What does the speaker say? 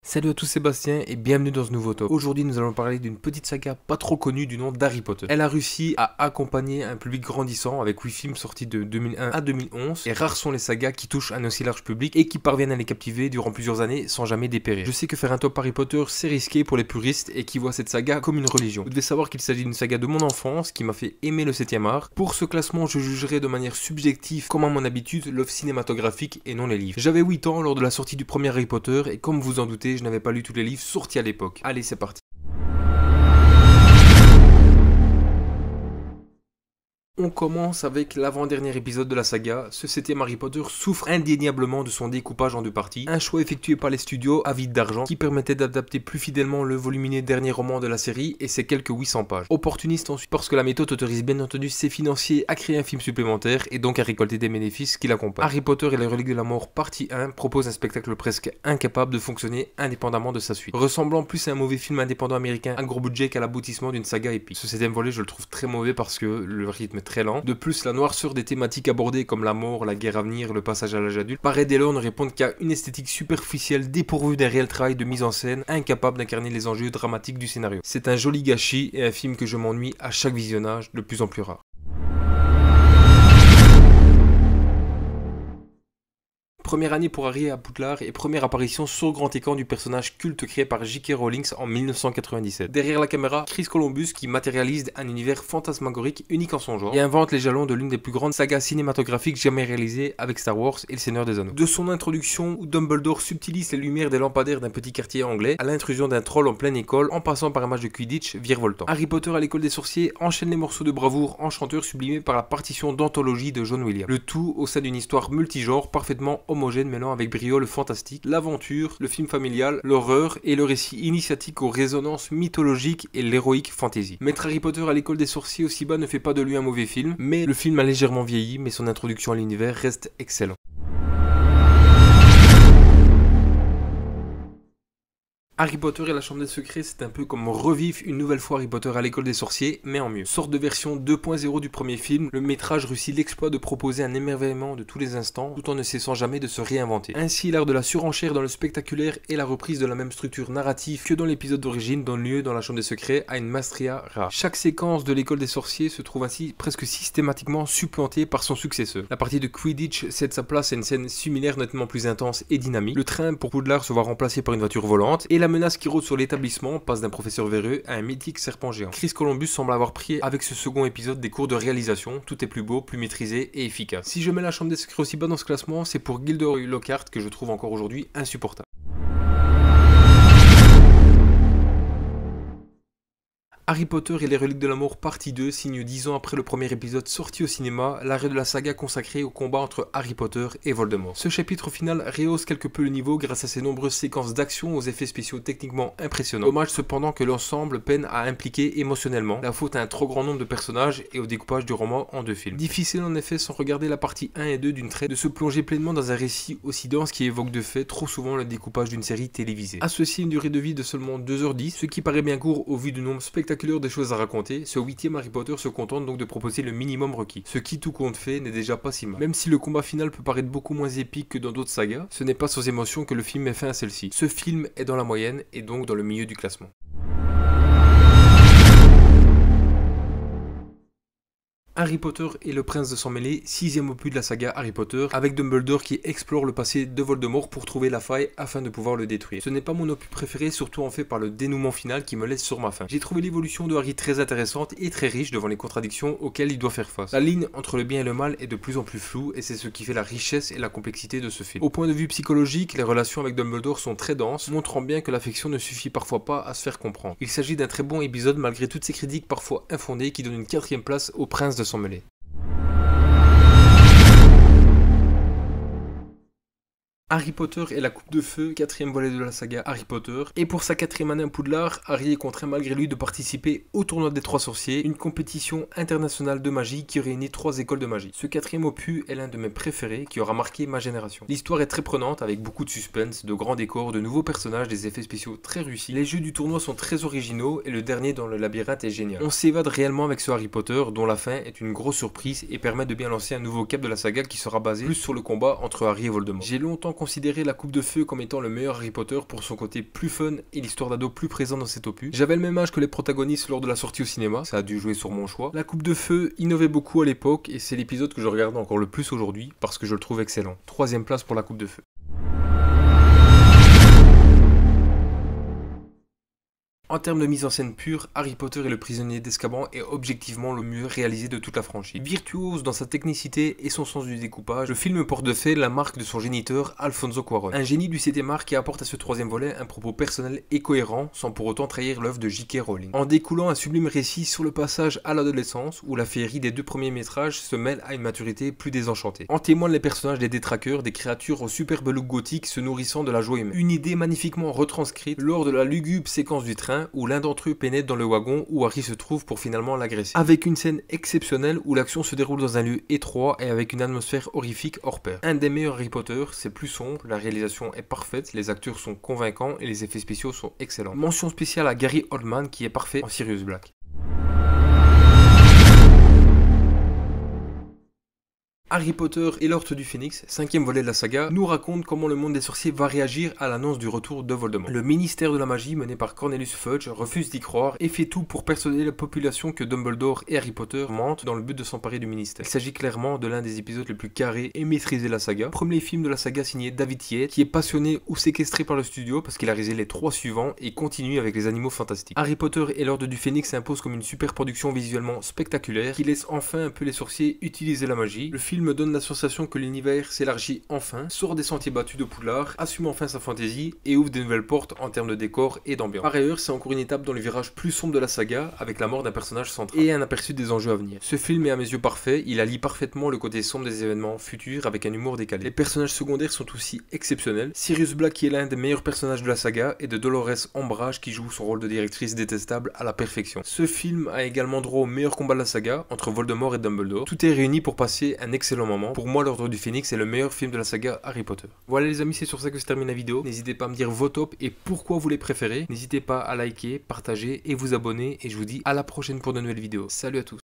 Salut à tous, Sébastien et bienvenue dans ce nouveau top. Aujourd'hui nous allons parler d'une petite saga pas trop connue du nom d'Harry Potter. Elle a réussi à accompagner un public grandissant avec 8 films sortis de 2001 à 2011 et rares sont les sagas qui touchent un aussi large public et qui parviennent à les captiver durant plusieurs années sans jamais dépérir. Je sais que faire un top Harry Potter c'est risqué pour les puristes et qui voient cette saga comme une religion. Vous devez savoir qu'il s'agit d'une saga de mon enfance qui m'a fait aimer le 7ème art. Pour ce classement je jugerai de manière subjective comme à mon habitude l'œuvre cinématographique et non les livres. J'avais 8 ans lors de la sortie du premier Harry Potter et comme vous en doutez je n'avais pas lu tous les livres sortis à l'époque. Allez, c'est parti. On commence avec l'avant-dernier épisode de la saga. Ce 7ème Harry Potter souffre indéniablement de son découpage en deux parties. Un choix effectué par les studios avides d'argent qui permettait d'adapter plus fidèlement le volumineux dernier roman de la série et ses quelques 800 pages. Opportuniste ensuite parce que la méthode autorise bien entendu ses financiers à créer un film supplémentaire et donc à récolter des bénéfices qui l'accompagnent. Harry Potter et les reliques de la mort partie 1 propose un spectacle presque incapable de fonctionner indépendamment de sa suite. Ressemblant plus à un mauvais film indépendant américain à gros budget qu'à l'aboutissement d'une saga épique. Ce 7ème volet je le trouve très mauvais parce que le rythme très lent. De plus, la noirceur des thématiques abordées comme la mort, la guerre à venir, le passage à l'âge adulte paraît dès lors ne répondre qu'à une esthétique superficielle dépourvue d'un réel travail de mise en scène, incapable d'incarner les enjeux dramatiques du scénario. C'est un joli gâchis et un film que je m'ennuie à chaque visionnage, de plus en plus rare. Première année pour Harry à Poudlard et première apparition sur grand écran du personnage culte créé par J.K. Rowling en 1997. Derrière la caméra, Chris Columbus qui matérialise un univers fantasmagorique unique en son genre et invente les jalons de l'une des plus grandes sagas cinématographiques jamais réalisées avec Star Wars et le Seigneur des Anneaux. De son introduction où Dumbledore subtilise les lumières des lampadaires d'un petit quartier anglais à l'intrusion d'un troll en pleine école en passant par un match de Quidditch virevoltant. Harry Potter à l'école des sorciers enchaîne les morceaux de bravoure enchanteurs sublimés par la partition d'anthologie de John Williams. Le tout au sein d'une histoire multigenre parfaitement homogène mêlant avec brio le fantastique, l'aventure, le film familial, l'horreur et le récit initiatique aux résonances mythologiques et l'héroïque fantasy. Mettre Harry Potter à l'école des sorciers aussi bas ne fait pas de lui un mauvais film, mais le film a légèrement vieilli, mais son introduction à l'univers reste excellent. Harry Potter et la Chambre des Secrets, c'est un peu comme revivre une nouvelle fois Harry Potter à l'école des sorciers, mais en mieux. Sorte de version 2.0 du premier film, le métrage réussit l'exploit de proposer un émerveillement de tous les instants, tout en ne cessant jamais de se réinventer. Ainsi, l'art de la surenchère dans le spectaculaire et la reprise de la même structure narrative que dans l'épisode d'origine donne lieu dans la Chambre des Secrets à une maestria rare. Chaque séquence de l'école des sorciers se trouve ainsi presque systématiquement supplantée par son successeur. La partie de Quidditch cède sa place à une scène similaire nettement plus intense et dynamique. Le train pour Poudlard se voit remplacé par une voiture volante, et la menace qui rôde sur l'établissement passe d'un professeur véreux à un mythique serpent géant. Chris Columbus semble avoir pris avec ce second épisode des cours de réalisation, tout est plus beau, plus maîtrisé et efficace. Si je mets la Chambre des Secrets aussi bas dans ce classement, c'est pour Gilderoy Lockhart que je trouve encore aujourd'hui insupportable. Harry Potter et les reliques de la mort partie 2 signe 10 ans après le premier épisode sorti au cinéma, l'arrêt de la saga consacrée au combat entre Harry Potter et Voldemort. Ce chapitre final rehausse quelque peu le niveau grâce à ses nombreuses séquences d'action aux effets spéciaux techniquement impressionnants. Dommage cependant que l'ensemble peine à impliquer émotionnellement, la faute à un trop grand nombre de personnages et au découpage du roman en deux films. Difficile en effet sans regarder la partie 1 et 2 d'une traite de se plonger pleinement dans un récit aussi dense qui évoque de fait trop souvent le découpage d'une série télévisée. Associé à une durée de vie de seulement 2h10, ce qui paraît bien court au vu du nombre spectaculaire des choses à raconter, ce 8ème Harry Potter se contente donc de proposer le minimum requis. Ce qui tout compte fait n'est déjà pas si mal. Même si le combat final peut paraître beaucoup moins épique que dans d'autres sagas, ce n'est pas sans émotion que le film met fin à celle-ci. Ce film est dans la moyenne et donc dans le milieu du classement. Harry Potter et le Prince de Sang Mêlé, 6ème opus de la saga Harry Potter, avec Dumbledore qui explore le passé de Voldemort pour trouver la faille afin de pouvoir le détruire. Ce n'est pas mon opus préféré, surtout en fait par le dénouement final qui me laisse sur ma faim. J'ai trouvé l'évolution de Harry très intéressante et très riche devant les contradictions auxquelles il doit faire face. La ligne entre le bien et le mal est de plus en plus floue et c'est ce qui fait la richesse et la complexité de ce film. Au point de vue psychologique, les relations avec Dumbledore sont très denses, montrant bien que l'affection ne suffit parfois pas à se faire comprendre. Il s'agit d'un très bon épisode malgré toutes ces critiques parfois infondées qui donnent une 4ème place au Prince de Sang Mêlé. Harry Potter et la Coupe de Feu, 4ème volet de la saga Harry Potter. Et pour sa 4ème année à Poudlard, Harry est contraint malgré lui de participer au tournoi des Trois Sorciers, une compétition internationale de magie qui réunit 3 écoles de magie. Ce 4ème opus est l'un de mes préférés qui aura marqué ma génération. L'histoire est très prenante avec beaucoup de suspense, de grands décors, de nouveaux personnages, des effets spéciaux très réussis. Les jeux du tournoi sont très originaux et le dernier dans le labyrinthe est génial. On s'évade réellement avec ce Harry Potter dont la fin est une grosse surprise et permet de bien lancer un nouveau cap de la saga qui sera basé plus sur le combat entre Harry et Voldemort. J'ai longtemps considérer La Coupe de Feu comme étant le meilleur Harry Potter pour son côté plus fun et l'histoire d'ado plus présente dans cet opus. J'avais le même âge que les protagonistes lors de la sortie au cinéma, ça a dû jouer sur mon choix. La Coupe de Feu innovait beaucoup à l'époque et c'est l'épisode que je regarde encore le plus aujourd'hui parce que je le trouve excellent. 3e place pour La Coupe de Feu. En termes de mise en scène pure, Harry Potter et le prisonnier d'Azkaban est objectivement le mieux réalisé de toute la franchise. Virtuose dans sa technicité et son sens du découpage, le film porte de fait la marque de son géniteur Alfonso Cuarón. Un génie du 7e art qui apporte à ce 3e volet un propos personnel et cohérent sans pour autant trahir l'œuvre de J.K. Rowling. En découlant un sublime récit sur le passage à l'adolescence où la féerie des 2 premiers métrages se mêle à une maturité plus désenchantée. En témoignent les personnages des détraqueurs, des créatures au superbe look gothique se nourrissant de la joie humaine. Une idée magnifiquement retranscrite lors de la lugubre séquence du train où l'un d'entre eux pénètre dans le wagon où Harry se trouve pour finalement l'agresser. Avec une scène exceptionnelle où l'action se déroule dans un lieu étroit et avec une atmosphère horrifique hors pair. Un des meilleurs Harry Potter, c'est plus sombre, la réalisation est parfaite, les acteurs sont convaincants et les effets spéciaux sont excellents. Mention spéciale à Gary Oldman qui est parfait en Sirius Black. Harry Potter et l'Ordre du Phénix, 5e volet de la saga, nous raconte comment le monde des sorciers va réagir à l'annonce du retour de Voldemort. Le ministère de la magie mené par Cornelius Fudge refuse d'y croire et fait tout pour persuader la population que Dumbledore et Harry Potter mentent dans le but de s'emparer du ministère. Il s'agit clairement de l'un des épisodes les plus carrés et maîtrisés de la saga. Premier film de la saga signé David Yates, qui est passionné ou séquestré par le studio parce qu'il a réalisé les 3 suivants et continue avec les animaux fantastiques. Harry Potter et l'Ordre du Phénix s'impose comme une super production visuellement spectaculaire qui laisse enfin un peu les sorciers utiliser la magie. Le film me donne la sensation que l'univers s'élargit enfin, sort des sentiers battus de Poudlard, assume enfin sa fantaisie et ouvre de nouvelles portes en termes de décor et d'ambiance. Par ailleurs, c'est encore une étape dans le virage plus sombre de la saga, avec la mort d'un personnage central et un aperçu des enjeux à venir. Ce film est à mes yeux parfait, il allie parfaitement le côté sombre des événements futurs avec un humour décalé. Les personnages secondaires sont aussi exceptionnels. Sirius Black qui est l'un des meilleurs personnages de la saga et de Dolores Umbridge qui joue son rôle de directrice détestable à la perfection. Ce film a également droit au meilleur combat de la saga entre Voldemort et Dumbledore. Tout est réuni pour passer un excellent moment. Pour moi, l'Ordre du Phénix est le meilleur film de la saga Harry Potter. Voilà les amis, c'est sur ça que se termine la vidéo. N'hésitez pas à me dire vos tops et pourquoi vous les préférez. N'hésitez pas à liker, partager et vous abonner. Et je vous dis à la prochaine pour de nouvelles vidéos. Salut à tous.